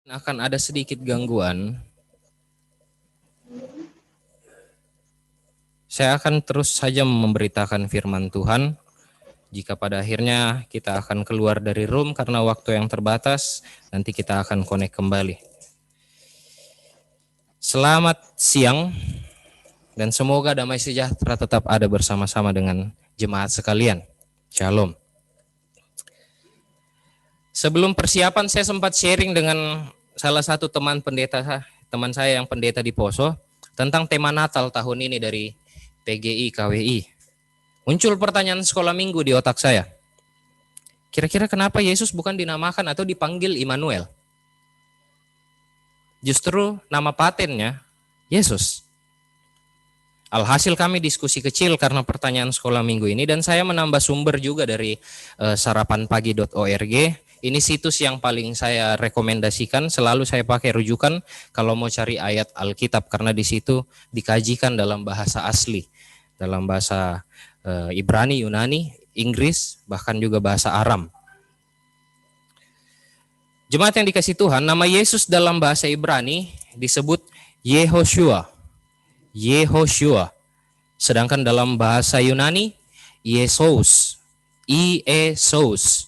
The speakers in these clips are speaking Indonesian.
Akan ada sedikit gangguan. Saya akan terus saja memberitakan firman Tuhan. Jika pada akhirnya kita akan keluar dari room karena waktu yang terbatas, nanti kita akan connect kembali. Selamat siang, dan semoga damai sejahtera tetap ada bersama-sama dengan jemaat sekalian. Shalom. Sebelum persiapan saya sempat sharing dengan salah satu teman saya yang pendeta di Poso tentang tema Natal tahun ini dari PGI KWI. Muncul pertanyaan sekolah minggu di otak saya. Kira-kira kenapa Yesus bukan dinamakan atau dipanggil Immanuel? Justru nama patennya Yesus. Alhasil kami diskusi kecil karena pertanyaan sekolah minggu ini, dan saya menambah sumber juga dari sarapanpagi.org. Ini situs yang paling saya rekomendasikan, selalu saya pakai rujukan kalau mau cari ayat Alkitab, karena di situ dikajikan dalam bahasa asli, dalam bahasa Ibrani, Yunani, Inggris, bahkan juga bahasa Aram. Jemaat yang dikasih Tuhan, nama Yesus dalam bahasa Ibrani disebut Yehoshua. Yehoshua. Sedangkan dalam bahasa Yunani, Iesos. Iesos.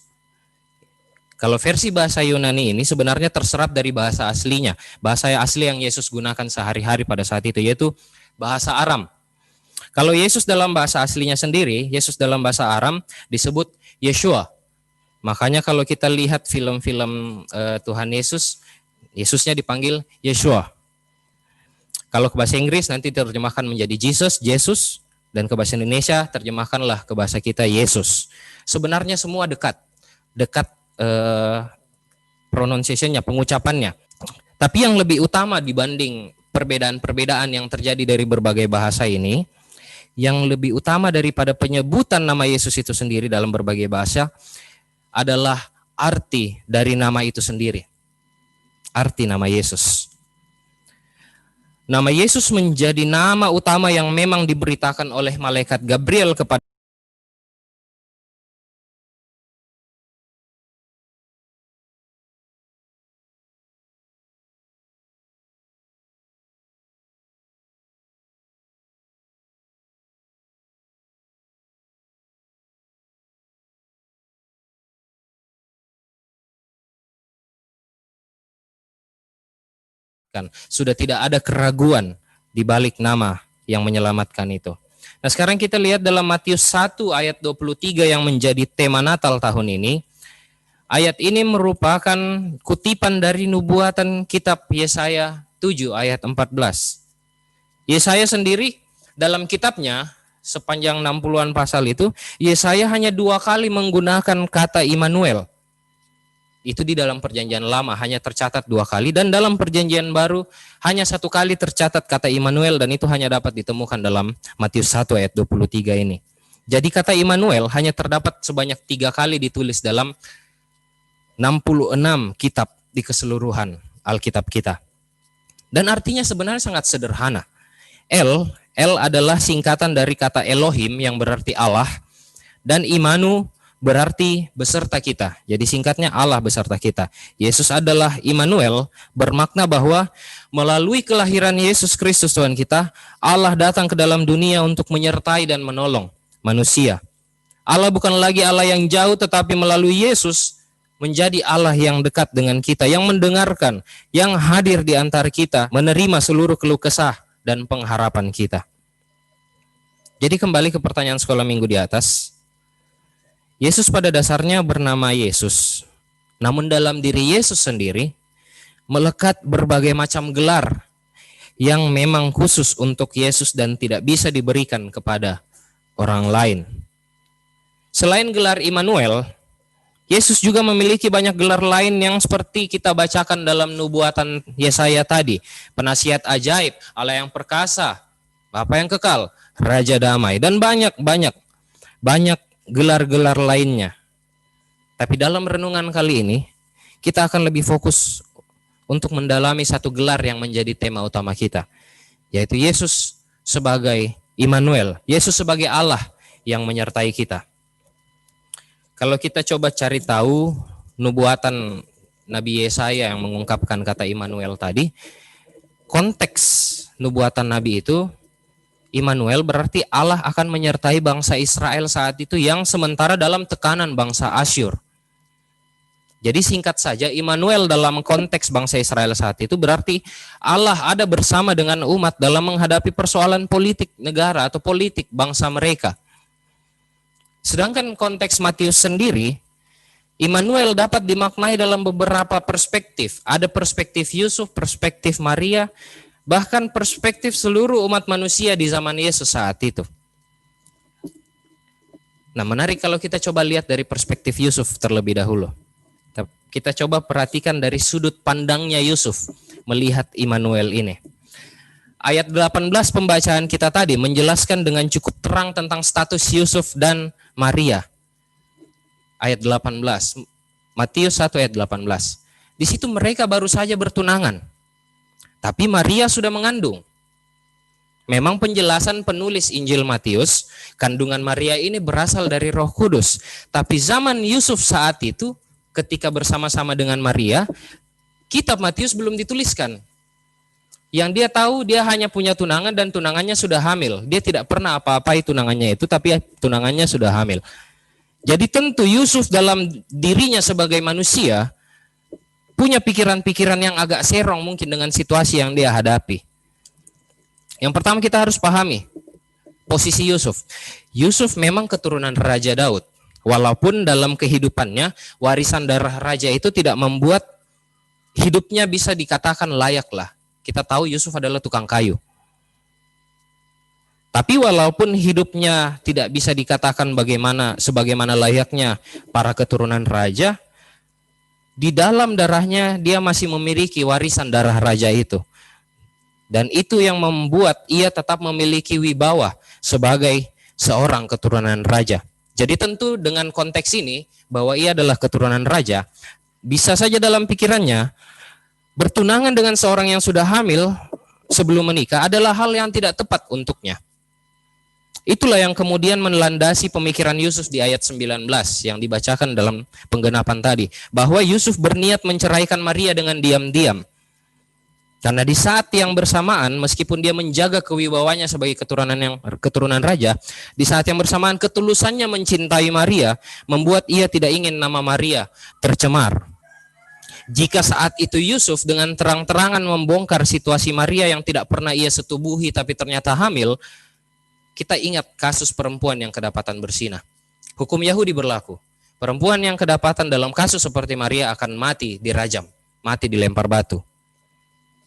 Kalau versi bahasa Yunani ini sebenarnya terserap dari bahasa aslinya. Bahasa asli yang Yesus gunakan sehari-hari pada saat itu, yaitu bahasa Aram. Kalau Yesus dalam bahasa aslinya sendiri, Yesus dalam bahasa Aram disebut Yeshua. Makanya kalau kita lihat film-film Tuhan Yesus, Yesusnya dipanggil Yeshua. Kalau ke bahasa Inggris nanti terjemahkan menjadi Jesus, dan ke bahasa Indonesia terjemahkanlah ke bahasa kita Yesus. Sebenarnya semua dekat pronunciation-nya, pengucapannya. Tapi yang lebih utama dibanding perbedaan-perbedaan yang terjadi dari berbagai bahasa ini, yang lebih utama daripada penyebutan nama Yesus itu sendiri dalam berbagai bahasa adalah arti dari nama itu sendiri. Arti nama Yesus. Nama Yesus menjadi nama utama yang memang diberitakan oleh malaikat Gabriel kepada sudah tidak ada keraguan di balik nama yang menyelamatkan itu. Nah, sekarang kita lihat dalam Matius 1 ayat 23 yang menjadi tema Natal tahun ini. Ayat ini merupakan kutipan dari nubuatan kitab Yesaya 7 ayat 14. Yesaya sendiri dalam kitabnya sepanjang 60-an pasal itu, Yesaya hanya 2 kali menggunakan kata Immanuel. Itu di dalam perjanjian lama hanya tercatat 2 kali, dan dalam perjanjian baru hanya 1 kali tercatat kata Immanuel, dan itu hanya dapat ditemukan dalam Matius 1 ayat 23 ini. Jadi kata Immanuel hanya terdapat sebanyak 3 kali ditulis dalam 66 kitab di keseluruhan Alkitab kita. Dan artinya sebenarnya sangat sederhana. El adalah singkatan dari kata Elohim yang berarti Allah, dan Imanu berarti beserta kita. Jadi singkatnya Allah beserta kita. Yesus adalah Immanuel, bermakna bahwa melalui kelahiran Yesus Kristus Tuhan kita, Allah datang ke dalam dunia untuk menyertai dan menolong manusia. Allah bukan lagi Allah yang jauh, tetapi melalui Yesus menjadi Allah yang dekat dengan kita, yang mendengarkan, yang hadir di antara kita, menerima seluruh keluh kesah dan pengharapan kita. Jadi kembali ke pertanyaan sekolah minggu di atas. Yesus pada dasarnya bernama Yesus. Namun dalam diri Yesus sendiri melekat berbagai macam gelar yang memang khusus untuk Yesus dan tidak bisa diberikan kepada orang lain. Selain gelar Immanuel, Yesus juga memiliki banyak gelar lain yang seperti kita bacakan dalam nubuatan Yesaya tadi. Penasihat ajaib, Allah yang perkasa, Bapa yang kekal, Raja damai, dan banyak gelar-gelar lainnya. Tapi dalam renungan kali ini, kita akan lebih fokus untuk mendalami satu gelar yang menjadi tema utama kita, yaitu Yesus sebagai Immanuel, Yesus sebagai Allah yang menyertai kita. Kalau kita coba cari tahu nubuatan Nabi Yesaya yang mengungkapkan kata Immanuel tadi, konteks nubuatan Nabi itu, Immanuel berarti Allah akan menyertai bangsa Israel saat itu yang sementara dalam tekanan bangsa Asyur. Jadi singkat saja, Immanuel dalam konteks bangsa Israel saat itu berarti Allah ada bersama dengan umat dalam menghadapi persoalan politik negara atau politik bangsa mereka. Sedangkan konteks Matius sendiri, Immanuel dapat dimaknai dalam beberapa perspektif. Ada perspektif Yusuf, perspektif Maria, bahkan perspektif seluruh umat manusia di zaman Yesus saat itu. Nah, menarik kalau kita coba lihat dari perspektif Yusuf terlebih dahulu. Kita coba perhatikan dari sudut pandangnya Yusuf melihat Immanuel ini. Ayat 18 pembacaan kita tadi menjelaskan dengan cukup terang tentang status Yusuf dan Maria. Ayat 18, Matius 1 ayat 18. Di situ mereka baru saja bertunangan, tapi Maria sudah mengandung. Memang penjelasan penulis Injil Matius, kandungan Maria ini berasal dari Roh Kudus. Tapi zaman Yusuf saat itu, ketika bersama-sama dengan Maria, kitab Matius belum dituliskan. Yang dia tahu, dia hanya punya tunangan dan tunangannya sudah hamil. Dia tidak pernah apa-apai tunangannya itu, tapi tunangannya sudah hamil. Jadi tentu Yusuf dalam dirinya sebagai manusia punya pikiran-pikiran yang agak serong mungkin dengan situasi yang dia hadapi. Yang pertama kita harus pahami posisi Yusuf. Yusuf memang keturunan Raja Daud. Walaupun dalam kehidupannya warisan darah raja itu tidak membuat hidupnya bisa dikatakan layak lah. Kita tahu Yusuf adalah tukang kayu. Tapi walaupun hidupnya tidak bisa dikatakan sebagaimana layaknya para keturunan raja, di dalam darahnya dia masih memiliki warisan darah raja itu. Dan itu yang membuat ia tetap memiliki wibawa sebagai seorang keturunan raja. Jadi tentu dengan konteks ini bahwa ia adalah keturunan raja, bisa saja dalam pikirannya bertunangan dengan seorang yang sudah hamil sebelum menikah adalah hal yang tidak tepat untuknya. Itulah yang kemudian melandasi pemikiran Yusuf di ayat 19 yang dibacakan dalam penggenapan tadi, bahwa Yusuf berniat menceraikan Maria dengan diam-diam. Karena di saat yang bersamaan, meskipun dia menjaga kewibawanya sebagai keturunan raja, di saat yang bersamaan ketulusannya mencintai Maria membuat ia tidak ingin nama Maria tercemar. Jika saat itu Yusuf dengan terang-terangan membongkar situasi Maria yang tidak pernah ia setubuhi tapi ternyata hamil, kita ingat kasus perempuan yang kedapatan bersinah. Hukum Yahudi berlaku. Perempuan yang kedapatan dalam kasus seperti Maria akan mati dirajam, mati dilempar batu.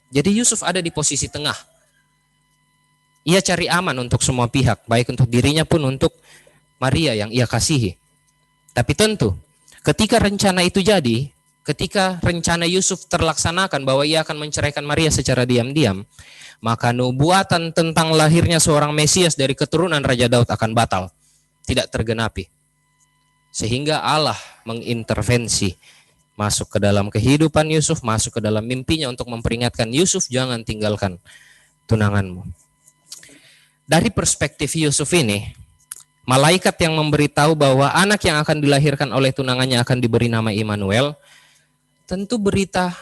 Jadi Yusuf ada di posisi tengah. Ia cari aman untuk semua pihak, baik untuk dirinya pun untuk Maria yang ia kasihi. Tapi tentu, ketika rencana itu jadi, ketika rencana Yusuf terlaksanakan bahwa ia akan menceraikan Maria secara diam-diam, maka nubuatan tentang lahirnya seorang Mesias dari keturunan Raja Daud akan batal, tidak tergenapi. Sehingga Allah mengintervensi, masuk ke dalam kehidupan Yusuf, masuk ke dalam mimpinya untuk memperingatkan Yusuf, jangan tinggalkan tunanganmu. Dari perspektif Yusuf ini, malaikat yang memberitahu bahwa anak yang akan dilahirkan oleh tunangannya akan diberi nama Immanuel, tentu berita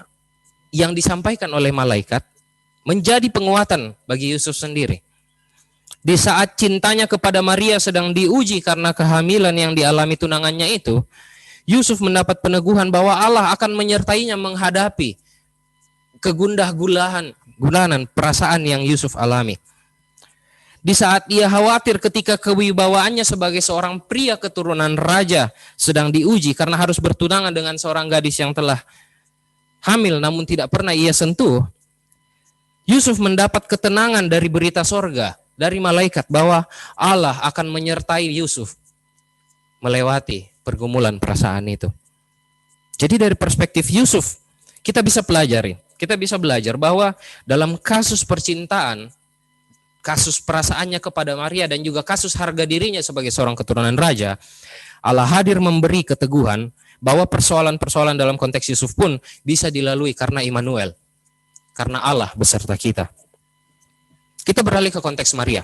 yang disampaikan oleh malaikat menjadi penguatan bagi Yusuf sendiri. Di saat cintanya kepada Maria sedang diuji karena kehamilan yang dialami tunangannya itu, Yusuf mendapat peneguhan bahwa Allah akan menyertainya menghadapi kegundah-gulanan perasaan yang Yusuf alami. Di saat ia khawatir ketika kewibawaannya sebagai seorang pria keturunan raja sedang diuji karena harus bertunangan dengan seorang gadis yang telah hamil namun tidak pernah ia sentuh, Yusuf mendapat ketenangan dari berita sorga, dari malaikat bahwa Allah akan menyertai Yusuf melewati pergumulan perasaan itu. Jadi dari perspektif Yusuf, kita bisa pelajari, kita bisa belajar bahwa dalam kasus percintaan, kasus perasaannya kepada Maria dan juga kasus harga dirinya sebagai seorang keturunan raja, Allah hadir memberi keteguhan bahwa persoalan-persoalan dalam konteks Yusuf pun bisa dilalui karena Immanuel, karena Allah beserta kita. Kita beralih ke konteks Maria.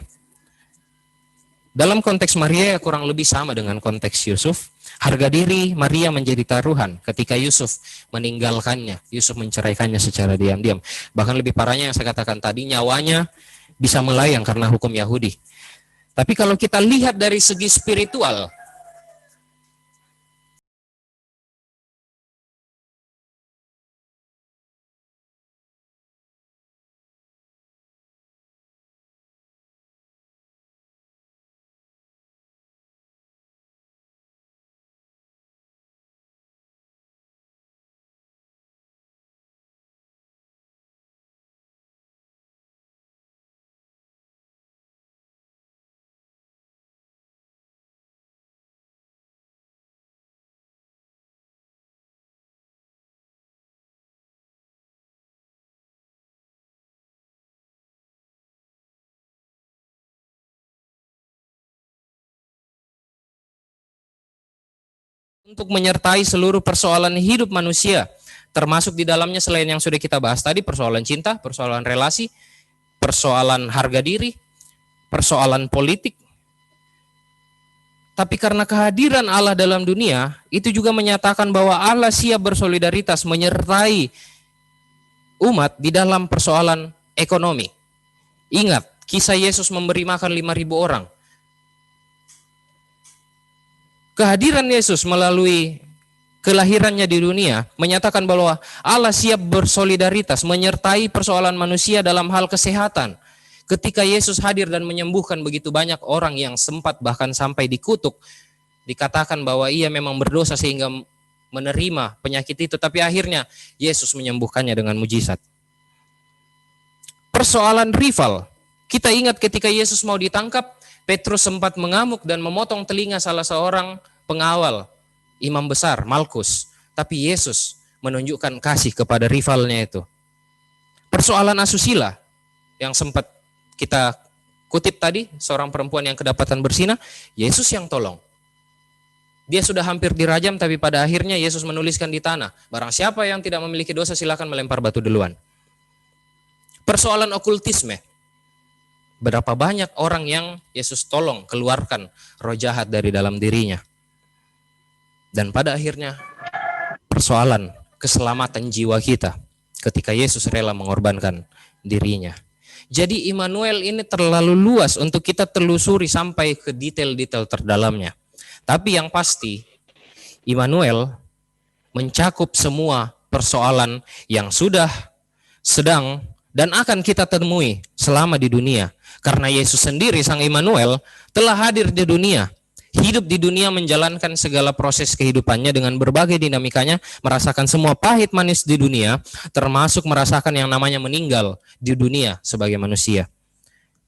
Dalam konteks Maria kurang lebih sama dengan konteks Yusuf. Harga diri Maria menjadi taruhan ketika Yusuf meninggalkannya, Yusuf menceraikannya secara diam-diam. Bahkan lebih parahnya yang saya katakan tadi, nyawanya bisa melayang karena hukum Yahudi. Tapi kalau kita lihat dari segi spiritual, untuk menyertai seluruh persoalan hidup manusia, termasuk di dalamnya selain yang sudah kita bahas tadi, persoalan cinta, persoalan relasi, persoalan harga diri, persoalan politik. Tapi karena kehadiran Allah dalam dunia, itu juga menyatakan bahwa Allah siap bersolidaritas menyertai umat di dalam persoalan ekonomi. Ingat, kisah Yesus memberi makan 5.000 orang. Kehadiran Yesus melalui kelahirannya di dunia menyatakan bahwa Allah siap bersolidaritas menyertai persoalan manusia dalam hal kesehatan. Ketika Yesus hadir dan menyembuhkan begitu banyak orang yang sempat bahkan sampai dikutuk, dikatakan bahwa ia memang berdosa sehingga menerima penyakit itu, tapi akhirnya Yesus menyembuhkannya dengan mujizat. Persoalan rival, kita ingat ketika Yesus mau ditangkap, Petrus sempat mengamuk dan memotong telinga salah seorang pengawal imam besar, Malkus. Tapi Yesus menunjukkan kasih kepada rivalnya itu. Persoalan asusila yang sempat kita kutip tadi, seorang perempuan yang kedapatan berzina, Yesus yang tolong. Dia sudah hampir dirajam, tapi pada akhirnya Yesus menuliskan di tanah, barang siapa yang tidak memiliki dosa silakan melempar batu duluan. Persoalan okultisme, berapa banyak orang yang Yesus tolong keluarkan roh jahat dari dalam dirinya. Dan pada akhirnya persoalan keselamatan jiwa kita ketika Yesus rela mengorbankan dirinya. Jadi Immanuel ini terlalu luas untuk kita telusuri sampai ke detail-detail terdalamnya. Tapi yang pasti Immanuel mencakup semua persoalan yang sudah, sedang, dan akan kita temui selama di dunia. Karena Yesus sendiri, Sang Immanuel, telah hadir di dunia, hidup di dunia, menjalankan segala proses kehidupannya dengan berbagai dinamikanya, merasakan semua pahit manis di dunia, termasuk merasakan yang namanya meninggal di dunia sebagai manusia.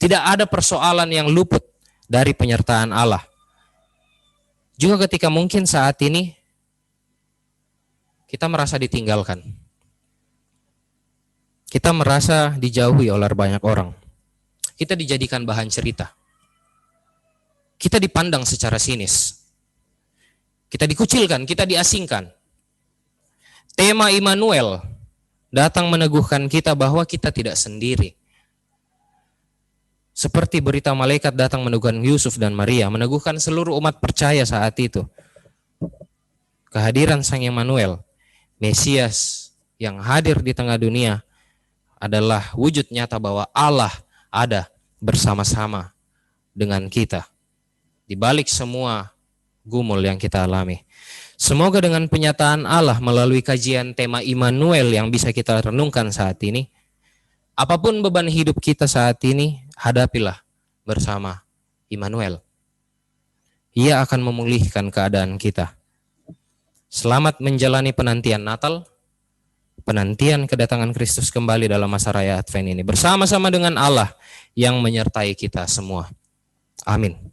Tidak ada persoalan yang luput dari penyertaan Allah. Juga ketika mungkin saat ini kita merasa ditinggalkan, kita merasa dijauhi oleh banyak orang, kita dijadikan bahan cerita, kita dipandang secara sinis, kita dikucilkan, kita diasingkan. Tema Immanuel datang meneguhkan kita bahwa kita tidak sendiri. Seperti berita malaikat datang meneguhkan Yusuf dan Maria, meneguhkan seluruh umat percaya saat itu. Kehadiran Sang Immanuel, Mesias yang hadir di tengah dunia, adalah wujud nyata bahwa Allah ada bersama-sama dengan kita di balik semua gumul yang kita alami. Semoga dengan penyataan Allah melalui kajian tema Immanuel yang bisa kita renungkan saat ini, apapun beban hidup kita saat ini, hadapilah bersama Immanuel. Ia akan memulihkan keadaan kita. Selamat menjalani penantian Natal, penantian kedatangan Kristus kembali dalam masa raya Advent ini, bersama-sama dengan Allah yang menyertai kita semua. Amin.